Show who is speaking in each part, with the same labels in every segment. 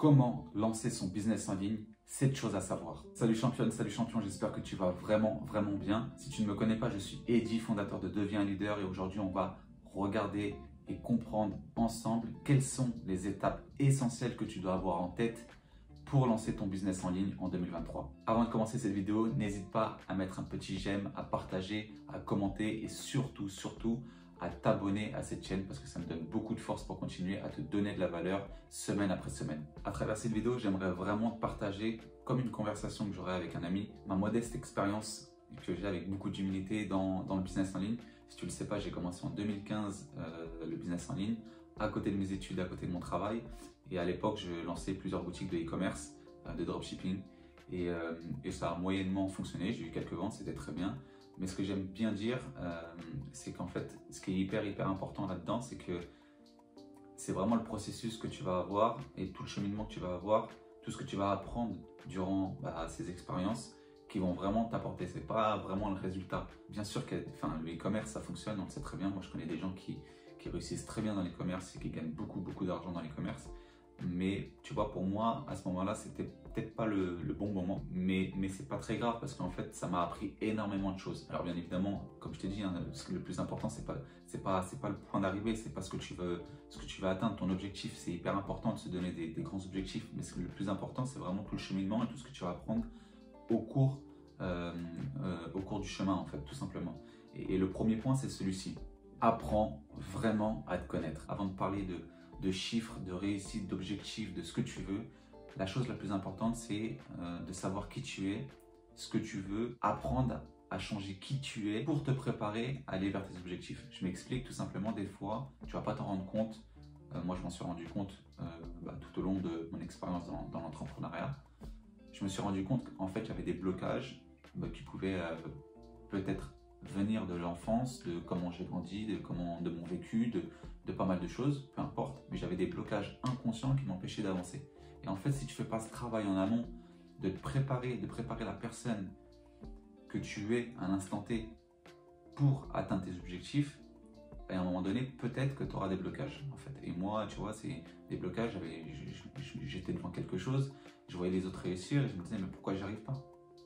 Speaker 1: Comment lancer son business en ligne? 7 choses à savoir. Salut championne, salut champion, j'espère que tu vas vraiment bien. Si tu ne me connais pas, je suis Eddy, fondateur de Deviens un leader, et aujourd'hui on va regarder et comprendre ensemble quelles sont les étapes essentielles que tu dois avoir en tête pour lancer ton business en ligne en 2023. Avant de commencer cette vidéo, n'hésite pas à mettre un petit j'aime, à partager, à commenter et surtout à t'abonner à cette chaîne parce que ça me donne beaucoup de force pour continuer à te donner de la valeur semaine après semaine. À travers cette vidéo, j'aimerais vraiment te partager, comme une conversation que j'aurais avec un ami, ma modeste expérience que j'ai avec beaucoup d'humilité dans le business en ligne. Si tu ne le sais pas, j'ai commencé en 2015 le business en ligne, à côté de mes études, à côté de mon travail. Et à l'époque, je lançais plusieurs boutiques de e-commerce, de dropshipping. Et ça a moyennement fonctionné. J'ai eu quelques ventes, c'était très bien. Mais ce que j'aime bien dire, c'est qu'en fait, ce qui est hyper important là-dedans, c'est que c'est vraiment le processus que tu vas avoir et tout le cheminement que tu vas avoir, tout ce que tu vas apprendre durant ces expériences qui vont vraiment t'apporter. C'est pas vraiment le résultat. Bien sûr que le e-commerce, ça fonctionne, on le sait très bien. Moi, je connais des gens qui réussissent très bien dans l'e-commerce et qui gagnent beaucoup d'argent dans l'e-commerce. Mais tu vois, pour moi, à ce moment-là, c'était peut-être pas le bon moment. Mais c'est pas très grave parce qu'en fait, ça m'a appris énormément de choses. Alors bien évidemment, comme je t'ai dit, le plus important, c'est pas le point d'arrivée, c'est pas ce que tu veux atteindre, ton objectif. C'est hyper important de se donner des grands objectifs. Mais le plus important, c'est vraiment tout le cheminement et tout ce que tu vas apprendre au cours du chemin, en fait, tout simplement. Et le premier point, c'est celui-ci. Apprends vraiment à te connaître. Avant de parler de chiffres, de réussite, d'objectifs, de ce que tu veux, la chose la plus importante, c'est de savoir qui tu es, ce que tu veux, apprendre à changer qui tu es pour te préparer à aller vers tes objectifs. Je m'explique, tout simplement, des fois, tu vas pas t'en rendre compte. Moi, je m'en suis rendu compte tout au long de mon expérience dans l'entrepreneuriat. Je me suis rendu compte qu'en fait, j'avais des blocages qui pouvaient peut-être venir de l'enfance, de comment j'ai grandi, de mon vécu, de pas mal de choses, peu importe, mais j'avais des blocages inconscients qui m'empêchaient d'avancer. Et en fait, si tu fais pas ce travail en amont, de préparer la personne que tu es à l'instant T pour atteindre tes objectifs, à un moment donné, peut-être que tu auras des blocages, en fait. Et moi, tu vois, c'est des blocages, j'étais devant quelque chose, je voyais les autres réussir et je me disais, mais pourquoi j'y arrive pas?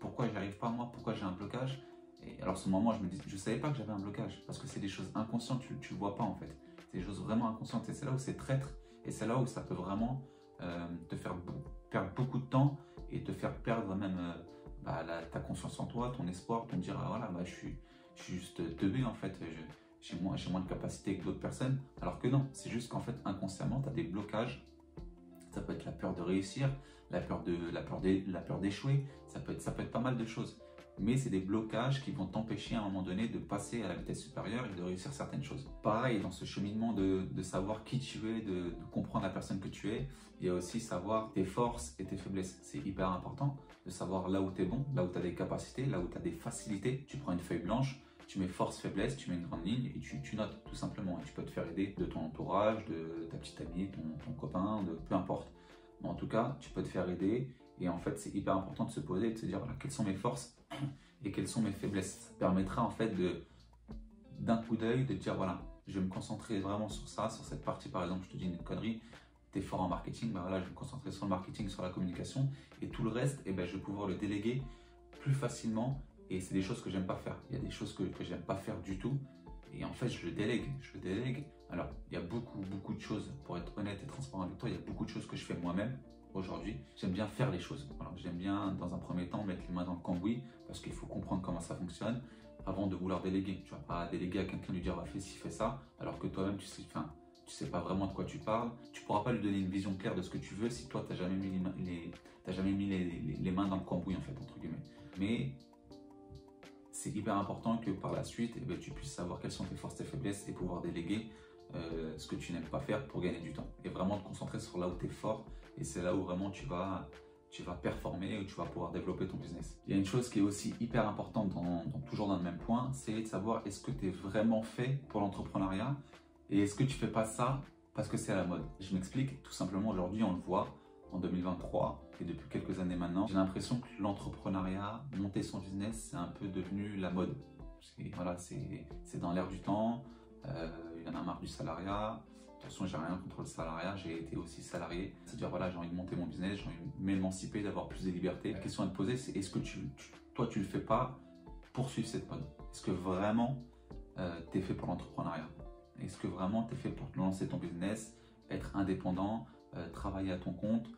Speaker 1: Pourquoi j'y arrive pas moi? Pourquoi j'ai un blocage? Et alors, à ce moment, je savais pas que j'avais un blocage parce que c'est des choses inconscientes, tu le vois pas en fait. C'est des choses vraiment inconscientes et c'est là où c'est traître et c'est là où ça peut vraiment te faire perdre beaucoup de temps et te faire perdre même ta confiance en toi, ton espoir, te dire voilà, je suis juste teubé en fait, j'ai moins de capacité que d'autres personnes. Alors que non, c'est juste qu'en fait, inconsciemment, tu as des blocages. Ça peut être la peur de réussir, la peur d'échouer, ça peut être pas mal de choses. Mais c'est des blocages qui vont t'empêcher à un moment donné de passer à la vitesse supérieure et de réussir certaines choses. Pareil, dans ce cheminement de savoir qui tu es, de comprendre la personne que tu es, il y a aussi savoir tes forces et tes faiblesses. C'est hyper important de savoir là où tu es bon, là où tu as des capacités, là où tu as des facilités. Tu prends une feuille blanche, tu mets force, faiblesse, tu mets une grande ligne et tu notes tout simplement. Et tu peux te faire aider de ton entourage, de ta petite amie, ton copain, peu importe. Mais en tout cas, tu peux te faire aider. Et en fait, c'est hyper important de se poser et de se dire voilà, quelles sont mes forces et quelles sont mes faiblesses. Ça te permettra en fait d'un coup d'œil de dire voilà, je vais me concentrer vraiment sur ça, sur cette partie par exemple, je te dis une connerie, tu es fort en marketing, voilà, je vais me concentrer sur le marketing, sur la communication et tout le reste, je vais pouvoir le déléguer plus facilement et c'est des choses que j'aime pas faire. Il y a des choses que j'aime pas faire du tout et en fait je le délègue. Alors il y a beaucoup de choses, pour être honnête et transparent avec toi, il y a beaucoup de choses que je fais moi-même. Aujourd'hui, j'aime bien faire les choses. Alors, j'aime bien, dans un premier temps, mettre les mains dans le cambouis parce qu'il faut comprendre comment ça fonctionne avant de vouloir déléguer. Tu ne vas pas déléguer à quelqu'un, lui dire fais ci, fais ça, alors que toi-même, tu sais pas vraiment de quoi tu parles. Tu ne pourras pas lui donner une vision claire de ce que tu veux si toi, tu n'as jamais mis les mains dans le cambouis, en fait, entre guillemets. Mais c'est hyper important que par la suite, tu puisses savoir quelles sont tes forces, tes faiblesses et pouvoir déléguer ce que tu n'aimes pas faire pour gagner du temps. Et vraiment te concentrer sur là où tu es fort. Et c'est là où vraiment tu vas performer, où tu vas pouvoir développer ton business. Il y a une chose qui est aussi hyper importante, toujours dans le même point, c'est de savoir est-ce que tu es vraiment fait pour l'entrepreneuriat et est-ce que tu fais pas ça parce que c'est à la mode. Je m'explique, tout simplement aujourd'hui on le voit en 2023 et depuis quelques années maintenant, j'ai l'impression que l'entrepreneuriat, monter son business, c'est un peu devenu la mode. C'est dans l'air du temps, il y en a marre du salariat. Attention, j'ai rien contre le salariat, j'ai été aussi salarié. C'est-à-dire, voilà, j'ai envie de monter mon business, j'ai envie de m'émanciper, d'avoir plus de liberté. La question à te poser, c'est est-ce que toi, tu le fais pas pour suivre cette mode? Est-ce que vraiment tu es fait pour l'entrepreneuriat? Est-ce que vraiment tu es fait pour lancer ton business, être indépendant, travailler à ton compte,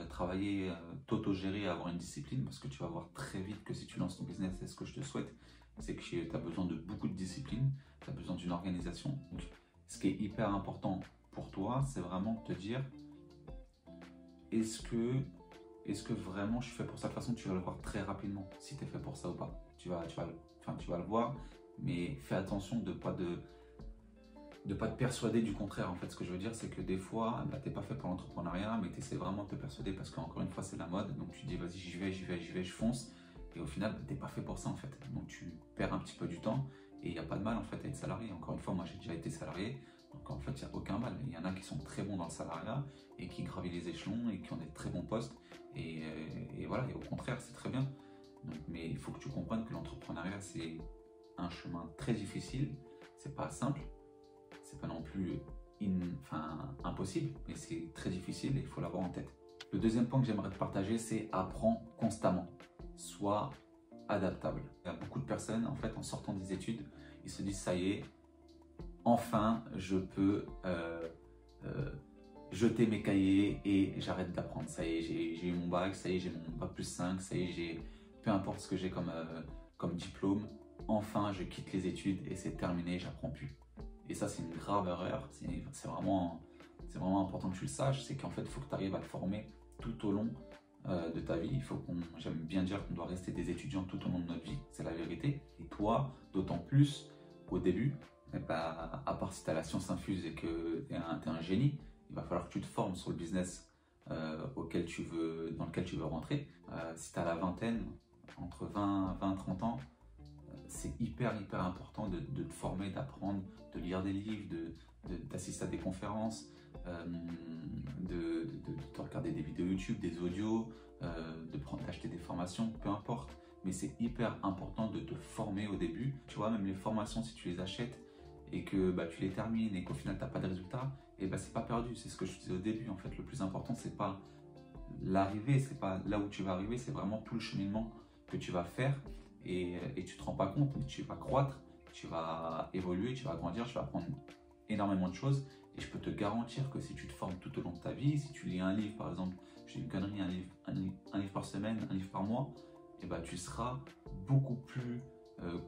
Speaker 1: travailler, t'auto-gérer, avoir une discipline? Parce que tu vas voir très vite que si tu lances ton business, c'est ce que je te souhaite, c'est que tu as besoin de beaucoup de discipline, tu as besoin d'une organisation. Donc, ce qui est hyper important pour toi, c'est vraiment de te dire est-ce que vraiment je suis fait pour ça? De toute façon, tu vas le voir très rapidement si tu es fait pour ça ou pas. Tu vas le voir, mais fais attention de pas te persuader du contraire. En fait, ce que je veux dire, c'est que des fois, tu n'es pas fait pour l'entrepreneuriat, mais tu essaies vraiment de te persuader parce qu'encore une fois, c'est la mode. Donc tu dis, vas-y, j'y vais, je fonce. Et au final, tu n'es pas fait pour ça, en fait. Donc tu perds un petit peu du temps et il n'y a pas de mal, en fait, à être salarié. Encore une fois, moi, j'ai déjà été salarié. Donc en fait, il n'y a aucun mal. Il y en a qui sont très bons dans le salariat et qui gravissent les échelons et qui ont des très bons postes. Et voilà, et au contraire, c'est très bien. Donc, mais il faut que tu comprennes que l'entrepreneuriat, c'est un chemin très difficile. C'est pas simple. C'est pas non plus impossible, mais c'est très difficile et il faut l'avoir en tête. Le deuxième point que j'aimerais te partager, c'est apprends constamment. Sois adaptable. Il y a beaucoup de personnes, en fait, en sortant des études, ils se disent, ça y est, enfin, je peux jeter mes cahiers et j'arrête d'apprendre. Ça y est, j'ai eu mon bac, ça y est, j'ai mon bac plus 5, ça y est, peu importe ce que j'ai comme diplôme, enfin, je quitte les études et c'est terminé, j'apprends plus. Et ça, c'est une grave erreur. C'est vraiment important que tu le saches. C'est qu'en fait, il faut que tu arrives à te former tout au long de ta vie. J'aime bien dire qu'on doit rester des étudiants tout au long de notre vie. C'est la vérité. Et toi, d'autant plus au début, à part si tu as la science infuse et que tu es un génie, il va falloir que tu te formes sur le business dans lequel tu veux rentrer. Si tu as la vingtaine, entre 20 et 30 ans, c'est hyper important de te former, d'apprendre, de lire des livres, d'assister à des conférences, de regarder des vidéos YouTube, des audios, d'acheter des formations, peu importe. Mais c'est hyper important de te former au début. Tu vois, même les formations, si tu les achètes et que tu les termines et qu'au final tu n'as pas de résultat, et c'est pas perdu. C'est ce que je disais au début. En fait, le plus important, c'est pas l'arrivée, c'est pas là où tu vas arriver, c'est vraiment tout le cheminement que tu vas faire. Et tu ne te rends pas compte, mais tu vas croître, tu vas évoluer, tu vas grandir, tu vas apprendre énormément de choses. Et je peux te garantir que si tu te formes tout au long de ta vie, si tu lis un livre, par exemple, je dis une connerie, un livre par semaine, un livre par mois, et tu seras beaucoup plus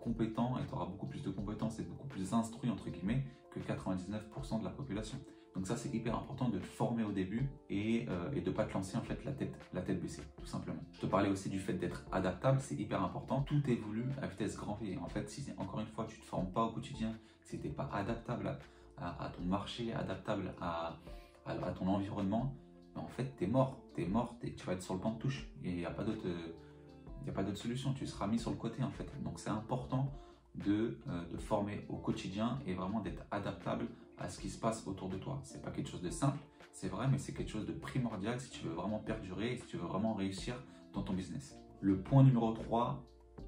Speaker 1: compétent et tu auras beaucoup plus de compétences et beaucoup plus instruit, entre guillemets, que 99% de la population. Donc ça, c'est hyper important de te former au début et de ne pas te lancer en fait la tête baissée, tout simplement. Je te parlais aussi du fait d'être adaptable, c'est hyper important. Tout évolue à vitesse grand V. En fait, si encore une fois, tu ne te formes pas au quotidien, si tu n'es pas adaptable à ton marché, adaptable à ton environnement, en fait, tu es mort. Tu vas être sur le banc de touche. Il n'y a pas d'autre solution. Tu seras mis sur le côté, en fait. Donc, c'est important de former au quotidien et vraiment d'être adaptable à ce qui se passe autour de toi. C'est pas quelque chose de simple, c'est vrai, mais c'est quelque chose de primordial si tu veux vraiment perdurer et si tu veux vraiment réussir dans ton business. Le point numéro 3,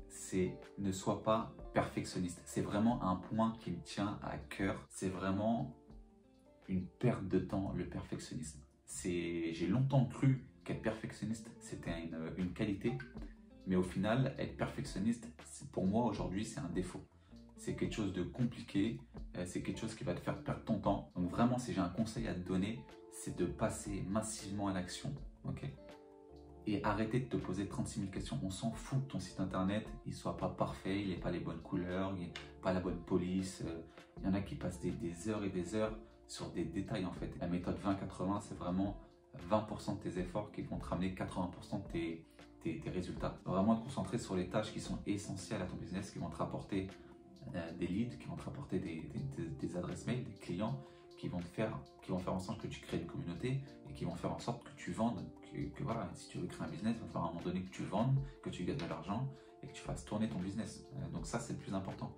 Speaker 1: c'est ne sois pas perfectionniste. C'est vraiment un point qui me tient à cœur. C'est vraiment une perte de temps, le perfectionnisme. J'ai longtemps cru qu'être perfectionniste, c'était une qualité. Mais au final, être perfectionniste, pour moi aujourd'hui, c'est un défaut. C'est quelque chose de compliqué, c'est quelque chose qui va te faire perdre ton temps. Donc vraiment, si j'ai un conseil à te donner, c'est de passer massivement à l'action. Okay, et arrêter de te poser 36 000 questions. On s'en fout que ton site internet il soit pas parfait, il n'ait pas les bonnes couleurs, il n'ait pas la bonne police. Il y en a qui passent des heures et des heures sur des détails en fait. La méthode 20-80, c'est vraiment 20% de tes efforts qui vont te ramener 80% de tes résultats. Vraiment te concentrer sur les tâches qui sont essentielles à ton business, qui vont te rapporter des leads, qui vont te rapporter des adresses mail, des clients, qui vont faire en sorte que tu crées une communauté et qui vont faire en sorte que tu vendes, que voilà, si tu veux créer un business, il va falloir à un moment donné que tu vendes, que tu gagnes de l'argent et que tu fasses tourner ton business. Donc ça, c'est le plus important.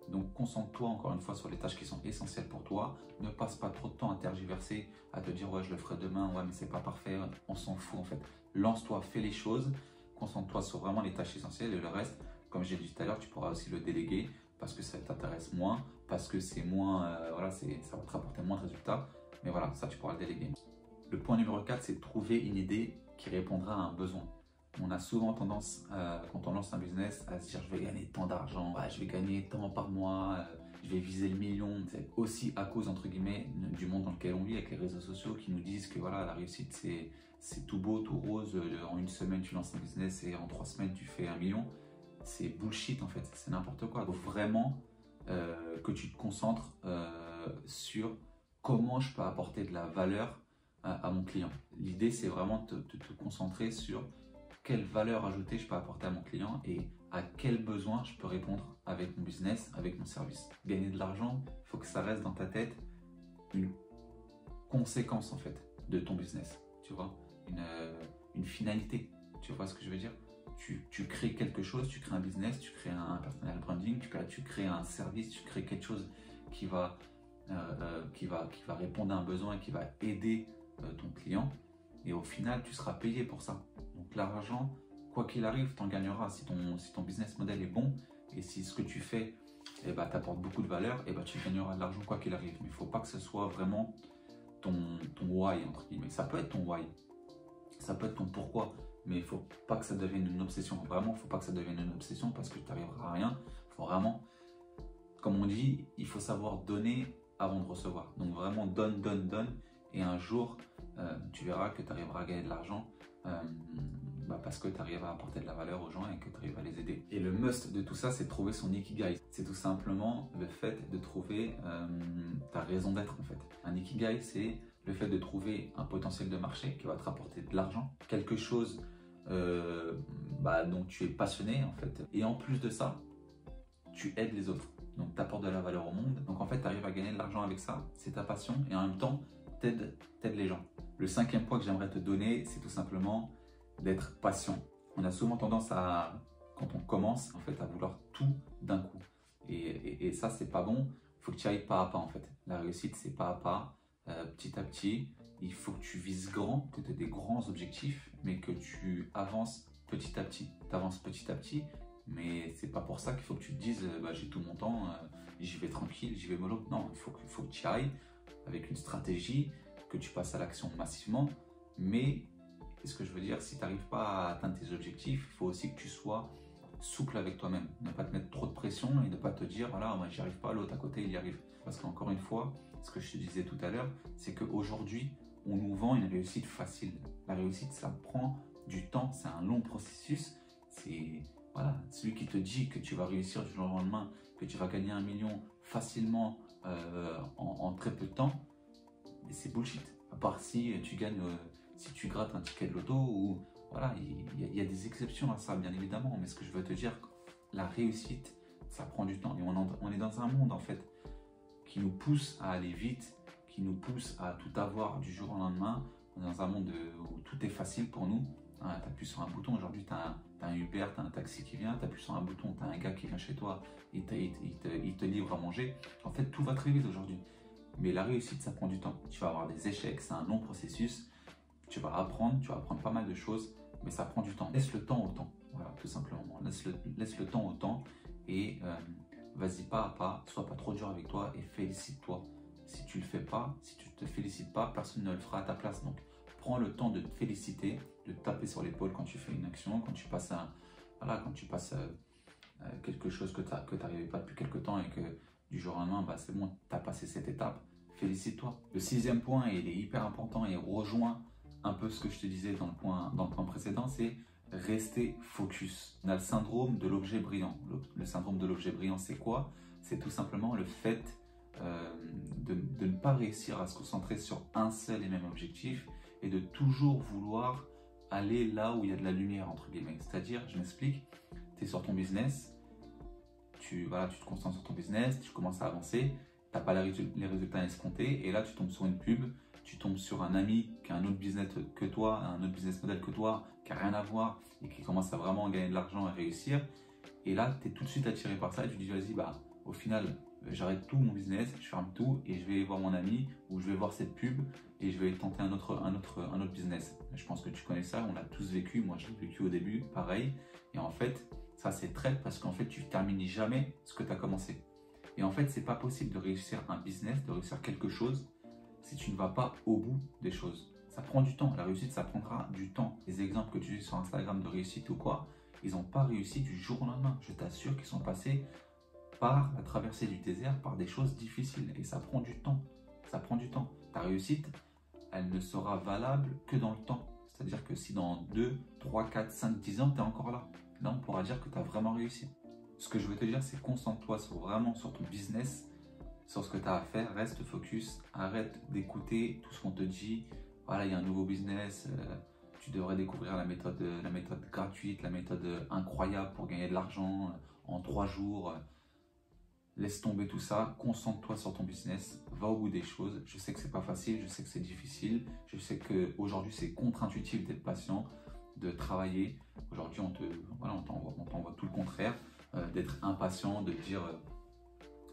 Speaker 1: Donc concentre-toi encore une fois sur les tâches qui sont essentielles pour toi. Ne passe pas trop de temps à tergiverser, à te dire ouais je le ferai demain, ouais mais c'est pas parfait, on s'en fout en fait. Lance-toi, fais les choses, concentre-toi sur vraiment les tâches essentielles et le reste, comme j'ai dit tout à l'heure, tu pourras aussi le déléguer parce que ça t'intéresse moins, parce que c'est moins, ça va te rapporter moins de résultats. Mais voilà, ça, tu pourras le déléguer. Le point numéro 4, c'est de trouver une idée qui répondra à un besoin. On a souvent tendance, quand on lance un business, à se dire je vais gagner tant d'argent, je vais gagner tant par mois, je vais viser le million. C'est aussi à cause, entre guillemets, du monde dans lequel on vit, avec les réseaux sociaux qui nous disent que voilà, la réussite, c'est tout beau, tout rose. En une semaine, tu lances un business et en 3 semaines, tu fais 1 million. C'est bullshit en fait, c'est n'importe quoi. Il faut vraiment que tu te concentres sur comment je peux apporter de la valeur à mon client. L'idée, c'est vraiment de te concentrer sur quelle valeur ajoutée je peux apporter à mon client et à quel besoin je peux répondre avec mon business, avec mon service. Gagner de l'argent, il faut que ça reste dans ta tête une conséquence en fait de ton business, tu vois, une finalité, tu vois ce que je veux dire? Tu crées quelque chose, tu crées un business, tu crées un personal branding, tu crées un service, tu crées quelque chose qui va répondre à un besoin et qui va aider ton client. Et au final, tu seras payé pour ça. Donc l'argent, quoi qu'il arrive, tu en gagneras. Si ton business model est bon et si ce que tu fais t'apporte beaucoup de valeur, tu gagneras de l'argent quoi qu'il arrive. Mais il ne faut pas que ce soit vraiment ton why, entre guillemets. Ça peut être ton why, ça peut être ton pourquoi, mais il ne faut pas que ça devienne une obsession. Vraiment, il ne faut pas que ça devienne une obsession parce que tu n'arriveras à rien. Il faut vraiment, comme on dit, il faut savoir donner avant de recevoir. Donc vraiment, donne, donne, donne. Et un jour, tu verras que tu arriveras à gagner de l'argent parce que tu arrives à apporter de la valeur aux gens et que tu arrives à les aider. Et le must de tout ça, c'est de trouver son ikigai. C'est tout simplement le fait de trouver ta raison d'être en fait. Un ikigai, c'est le fait de trouver un potentiel de marché qui va te rapporter de l'argent, quelque chose dont tu es passionné en fait. Et en plus de ça, tu aides les autres. Donc tu apportes de la valeur au monde. Donc en fait, tu arrives à gagner de l'argent avec ça. C'est ta passion et en même temps, t'aides les gens. Le 5e point que j'aimerais te donner, c'est tout simplement d'être patient. On a souvent tendance à, quand on commence, en fait, à vouloir tout d'un coup. Et ça, c'est pas bon. Il faut que tu ailles pas à pas, en fait. La réussite, c'est pas à pas, petit à petit. Il faut que tu vises grand, que tu aies des grands objectifs, mais que tu avances petit à petit. Tu avances petit à petit, mais c'est pas pour ça qu'il faut que tu te dises j'ai tout mon temps, j'y vais tranquille, j'y vais mollo. Non, il faut que tu ailles avec une stratégie, que tu passes à l'action massivement. Mais ce que je veux dire, si tu n'arrives pas à atteindre tes objectifs, il faut aussi que tu sois souple avec toi-même. Ne pas te mettre trop de pression et ne pas te dire voilà, moi j'y arrive pas, l'autre à côté il y arrive. Parce qu'encore une fois, ce que je te disais tout à l'heure, c'est qu'aujourd'hui, on nous vend une réussite facile. La réussite, ça prend du temps, c'est un long processus. C'est voilà, celui qui te dit que tu vas réussir du jour au lendemain, que tu vas gagner 1 million facilement en très peu de temps, c'est bullshit. À part si tu gagnes, si tu grattes un ticket de loto, ou voilà, il y a des exceptions à ça, bien évidemment. Mais ce que je veux te dire, la réussite, ça prend du temps. Et on est dans un monde en fait qui nous pousse à aller vite, qui nous pousse à tout avoir du jour au lendemain. On est dans un monde où tout est facile pour nous. Hein, tu appuies sur un bouton, aujourd'hui tu as un Uber, tu as un taxi qui vient, tu appuies sur un bouton, tu as un gars qui vient chez toi, il te livre à manger. En fait, tout va très vite aujourd'hui. Mais la réussite, ça prend du temps. Tu vas avoir des échecs, c'est un long processus. Tu vas apprendre pas mal de choses, mais ça prend du temps. Laisse le temps au temps, voilà, tout simplement. Laisse le temps au temps et vas-y pas à pas, sois pas trop dur avec toi et félicite-toi. Si tu le fais pas, si tu te félicites pas, personne ne le fera à ta place. Donc, prends le temps de te féliciter, de te taper sur l'épaule quand tu fais une action, quand tu passes quelque chose que tu n'arrivais pas depuis quelque temps et que du jour au lendemain, c'est bon, tu as passé cette étape. Félicite-toi. Le 6e point, et il est hyper important et rejoint un peu ce que je te disais dans le point précédent, c'est rester focus. On a le syndrome de l'objet brillant. Le syndrome de l'objet brillant, c'est quoi? C'est tout simplement le fait de ne pas réussir à se concentrer sur un seul et même objectif et de toujours vouloir aller là où il y a de la lumière, entre guillemets. C'est-à-dire, je m'explique, tu es sur ton business, tu te concentres sur ton business, tu commences à avancer, tu n'as pas les résultats escomptés, et là tu tombes sur une pub, tu tombes sur un ami qui a un autre business que toi, un autre business model que toi, qui n'a rien à voir et qui commence à vraiment gagner de l'argent et réussir. Et là, tu es tout de suite attiré par ça et tu dis vas-y, au final, j'arrête tout mon business, je ferme tout et je vais voir mon ami ou je vais voir cette pub et je vais tenter un autre business. Je pense que tu connais ça, on l'a tous vécu, moi je l'ai vécu au début, pareil. Et en fait, ça c'est traite parce qu'en fait, tu ne termines jamais ce que tu as commencé. Et en fait, c'est pas possible de réussir un business, de réussir quelque chose si tu ne vas pas au bout des choses. Ça prend du temps. La réussite, ça prendra du temps. Les exemples que tu dis sur Instagram de réussite ou quoi, ils n'ont pas réussi du jour au lendemain. Je t'assure qu'ils sont passés par la traversée du désert, par des choses difficiles. Et ça prend du temps. Ça prend du temps. Ta réussite, elle ne sera valable que dans le temps. C'est-à-dire que si dans 2, 3, 4, 5, 10 ans, tu es encore là, là, on pourra dire que tu as vraiment réussi. Ce que je veux te dire, c'est concentre-toi vraiment sur ton business, sur ce que tu as à faire, reste focus, arrête d'écouter tout ce qu'on te dit. Voilà, il y a un nouveau business, tu devrais découvrir la méthode gratuite, la méthode incroyable pour gagner de l'argent en 3 jours. Laisse tomber tout ça, concentre-toi sur ton business, va au bout des choses. Je sais que c'est pas facile, je sais que c'est difficile, je sais qu'aujourd'hui c'est contre-intuitif d'être patient, de travailler. Aujourd'hui on t'envoie tout le contraire, d'être impatient, de dire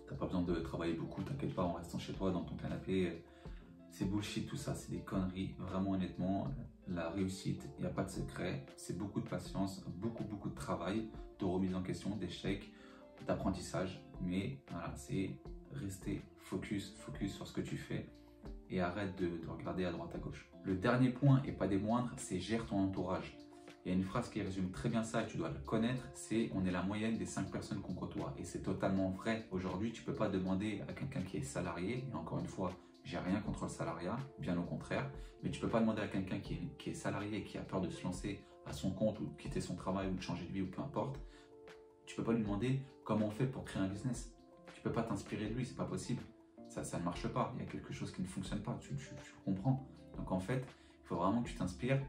Speaker 1: t'as pas besoin de travailler beaucoup, t'inquiète pas en restant chez toi dans ton canapé. C'est bullshit tout ça, c'est des conneries, vraiment honnêtement. La réussite, il n'y a pas de secret, c'est beaucoup de patience, beaucoup de travail, de remise en question, d'échecs, d'apprentissage, mais voilà, c'est rester focus sur ce que tu fais et arrête de regarder à droite à gauche. Le dernier point, et pas des moindres, c'est gère ton entourage. Il y a une phrase qui résume très bien ça et tu dois le connaître, c'est on est la moyenne des 5 personnes qu'on côtoie. Et c'est totalement vrai. Aujourd'hui, tu ne peux pas demander à quelqu'un qui est salarié, et encore une fois, j'ai rien contre le salariat, bien au contraire, mais tu ne peux pas demander à quelqu'un qui est salarié et qui a peur de se lancer à son compte ou de quitter son travail ou de changer de vie ou peu importe. Tu ne peux pas lui demander comment on fait pour créer un business. Tu ne peux pas t'inspirer de lui, c'est pas possible. Ça ne marche pas, il y a quelque chose qui ne fonctionne pas, tu comprends. Donc en fait, il faut vraiment que tu t'inspires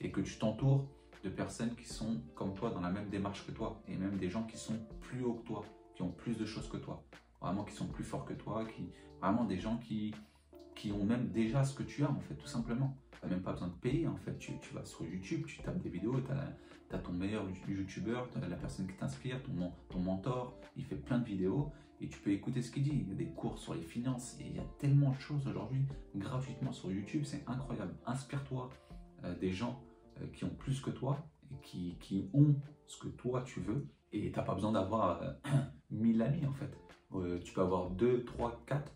Speaker 1: et que tu t'entoures de personnes qui sont comme toi dans la même démarche que toi et même des gens qui sont plus hauts que toi, qui ont plus de choses que toi, vraiment qui sont plus forts que toi, vraiment des gens qui ont même déjà ce que tu as en fait, tout simplement. Tu n'as même pas besoin de payer en fait, tu vas sur YouTube, tu tapes des vidéos, tu as ton meilleur youtubeur, tu as la personne qui t'inspire, ton mentor, il fait plein de vidéos et tu peux écouter ce qu'il dit. Il y a des cours sur les finances et il y a tellement de choses aujourd'hui gratuitement sur YouTube, c'est incroyable. Inspire-toi des gens qui ont plus que toi et qui ont ce que toi tu veux et tu n'as pas besoin d'avoir 1000 amis en fait. Tu peux avoir 2, 3, 4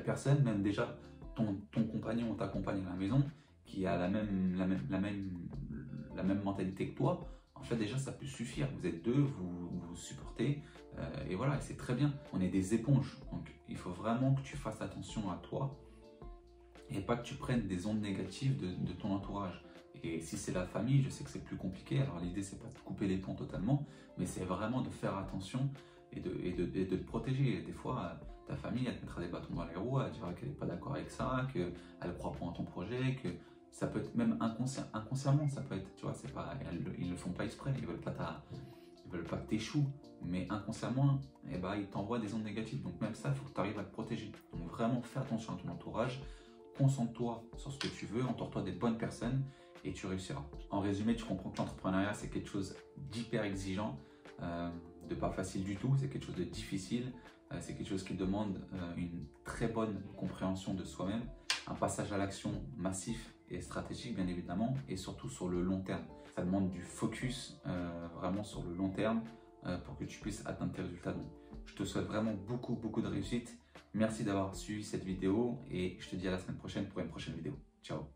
Speaker 1: personnes, même déjà ton compagnon ou ta compagne à la maison qui a la même mentalité que toi. En fait, déjà, ça peut suffire. Vous êtes deux, vous supportez, et voilà, c'est très bien. On est des éponges, donc il faut vraiment que tu fasses attention à toi et pas que tu prennes des ondes négatives de ton entourage. Et si c'est la famille, je sais que c'est plus compliqué. Alors l'idée, c'est pas de couper les ponts totalement, mais c'est vraiment de faire attention et de te protéger. Des fois, ta famille, elle te mettra des bâtons dans les roues, elle dira qu'elle n'est pas d'accord avec ça, qu'elle ne croit pas en ton projet, que ça peut être même inconsciemment, ça peut être, tu vois, c'est pas, ils le font pas exprès, ils veulent pas que tu échoues, mais inconsciemment, eh ben, ils t'envoient des ondes négatives. Donc même ça, il faut que tu arrives à te protéger. Donc vraiment, fais attention à ton entourage, concentre-toi sur ce que tu veux, entoure-toi des bonnes personnes et tu réussiras. En résumé, tu comprends que l'entrepreneuriat, c'est quelque chose d'hyper exigeant, de pas facile du tout, c'est quelque chose de difficile, c'est quelque chose qui demande une très bonne compréhension de soi-même, un passage à l'action massif et stratégique bien évidemment, et surtout sur le long terme. Ça demande du focus vraiment sur le long terme pour que tu puisses atteindre tes résultats. Donc, je te souhaite vraiment beaucoup de réussite. Merci d'avoir suivi cette vidéo et je te dis à la semaine prochaine pour une prochaine vidéo. Ciao.